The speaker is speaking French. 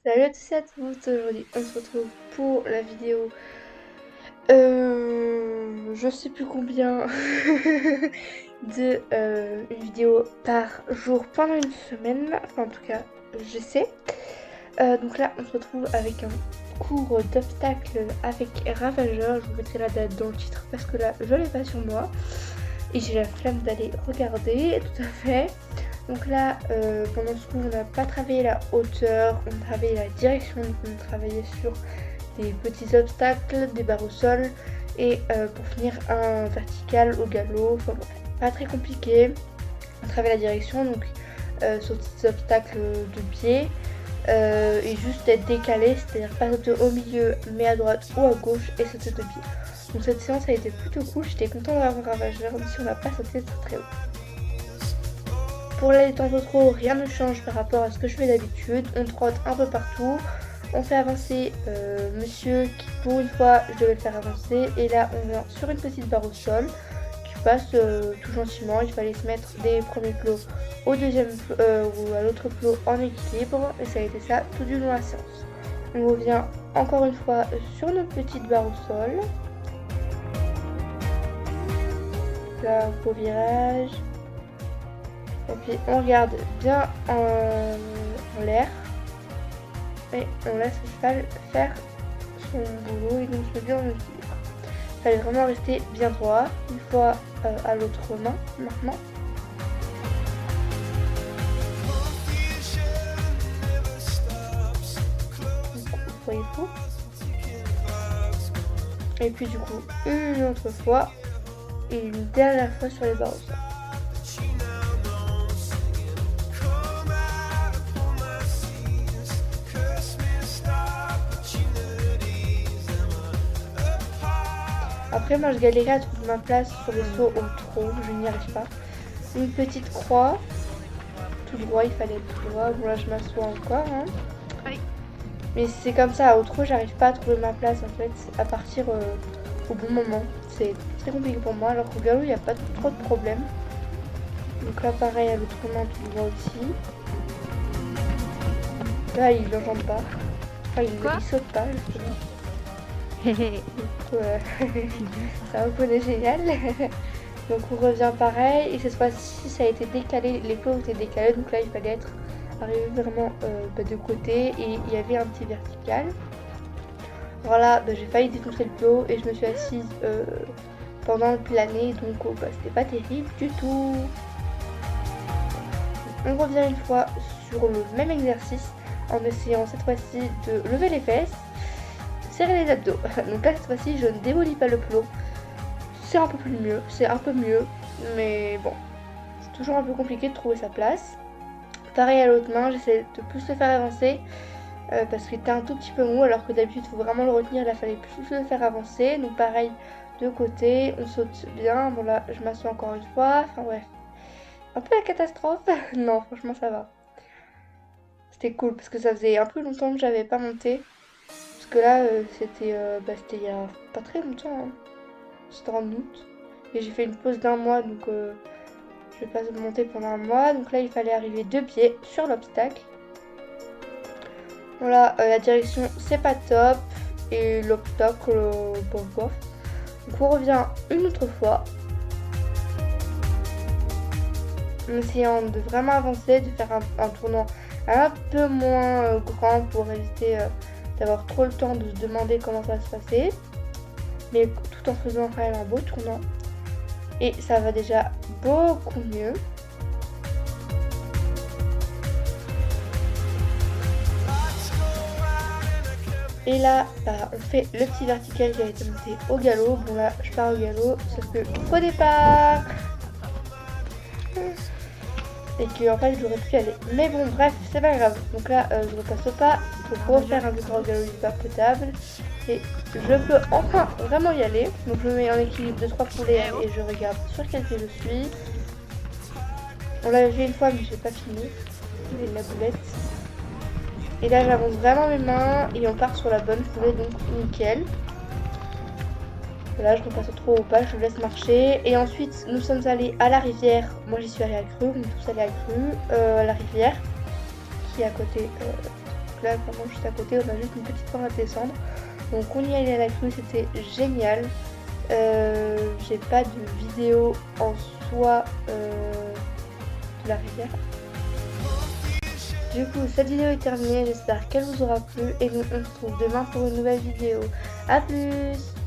Salut à tous et à toutes, aujourd'hui on se retrouve pour la vidéo, je sais plus combien, de une vidéo par jour pendant une semaine, enfin en tout cas j'essaie. Donc là on se retrouve avec un cours d'obstacles avec Ravageur, je vous mettrai la date dans le titre parce que là je l'ai pas sur moi et j'ai la flemme d'aller regarder, tout à fait. Donc là, pendant ce cours, on n'a pas travaillé la hauteur, on a travaillé la direction, donc on a travaillé sur des petits obstacles, des barres au sol, et pour finir un vertical au galop, enfin bon, pas très compliqué. On travaille la direction, donc sur des obstacles de pied, et juste être décalé, c'est-à-dire pas sauter au milieu, mais à droite ou à gauche, et sauter de pied. Donc cette séance a été plutôt cool, j'étais contente d'avoir un ravageur, même si on n'a pas sauté très haut. Pour les temps de trop, rien ne change par rapport à ce que je fais d'habitude. On trotte un peu partout. On fait avancer monsieur qui, pour une fois, je devais le faire avancer. Et là, on vient sur une petite barre au sol qui passe tout gentiment. Il fallait se mettre des premiers plots au deuxième ou à l'autre plot en équilibre. Et ça a été ça tout du long de la séance. On revient encore une fois sur notre petite barre au sol. Là, un beau virage. Et puis on regarde bien en l'air et on laisse le cheval faire son boulot et donc se met bien en équilibre. Il fallait vraiment rester bien droit, une fois à l'autre main maintenant. Donc, vous voyez tout. Et puis du coup une autre fois et une dernière fois sur les barres au sol. Après moi je galérais à trouver ma place sur les sauts au trot, je n'y arrive pas. Une petite croix, tout droit, il fallait être tout droit. Bon là je m'assois encore, hein. Oui. Mais c'est comme ça, au trot j'arrive pas à trouver ma place en fait, à partir au bon moment. C'est très compliqué pour moi, alors qu'au galop il n'y a pas trop de problèmes. Donc là pareil à l'autre main tout droit aussi. Là il n'entend pas, enfin il saute pas justement. C'est un poney génial. Donc on revient pareil et cette fois-ci ça a été décalé, les plots étaient décalés donc là il fallait être arrivé vraiment de côté et il y avait un petit vertical. Voilà, j'ai failli défoncer le plot et je me suis assise pendant le plané donc c'était pas terrible du tout. On revient une fois sur le même exercice en essayant cette fois-ci de lever les fesses, serrer les abdos. Donc là cette fois-ci je ne démolis pas le plot. C'est un peu plus mieux, c'est un peu mieux, mais bon, c'est toujours un peu compliqué de trouver sa place. Pareil à l'autre main, j'essaie de plus le faire avancer parce qu'il était un tout petit peu mou alors que d'habitude il faut vraiment le retenir, là il fallait plus le faire avancer. Donc pareil de côté, on saute bien. Bon là je m'assois encore une fois, enfin bref, un peu la catastrophe. Non franchement ça va. C'était cool parce que ça faisait un peu longtemps que j'avais pas monté. Parce que là c'était il y a pas très longtemps, hein. C'était en août. Et j'ai fait une pause d'un mois donc je vais pas monter pendant un mois. Donc là il fallait arriver de pied sur l'obstacle. Voilà, la direction c'est pas top. Et l'obstacle, bon bof. Donc on revient une autre fois. En essayant de vraiment avancer, de faire un tournant un peu moins grand pour éviter d'avoir trop le temps de se demander comment ça va se passer. Mais tout en faisant quand même un beau tournant. Et ça va déjà beaucoup mieux. Et là, on fait le petit vertical qui a été monté au galop. Bon là, je pars au galop, sauf que au départ... Et que en fait, j'aurais pu y aller. Mais bon, bref, c'est pas grave. Donc là, je repasse au pas pour refaire un départ au galop hyper potable. Et je peux enfin vraiment y aller. Donc je me mets en équilibre de 3 poulets et je regarde sur quel pied je suis. On l'avait fait une fois mais j'ai pas fini. J'ai la boulette. Et là j'avance vraiment mes mains et on part sur la bonne foulée donc nickel. Voilà, je repasse au trot au pas, je le laisse marcher. Et ensuite nous sommes allés à la rivière. Moi j'y suis allée à Cru, on est tous allés à Cru, à la rivière qui est à côté Donc là, vraiment juste à côté, on a juste une petite pente à descendre. Donc on y allait à la crue, c'était génial. J'ai pas de vidéo en soi de la rivière. Du coup, cette vidéo est terminée, j'espère qu'elle vous aura plu et nous on se retrouve demain pour une nouvelle vidéo. A plus!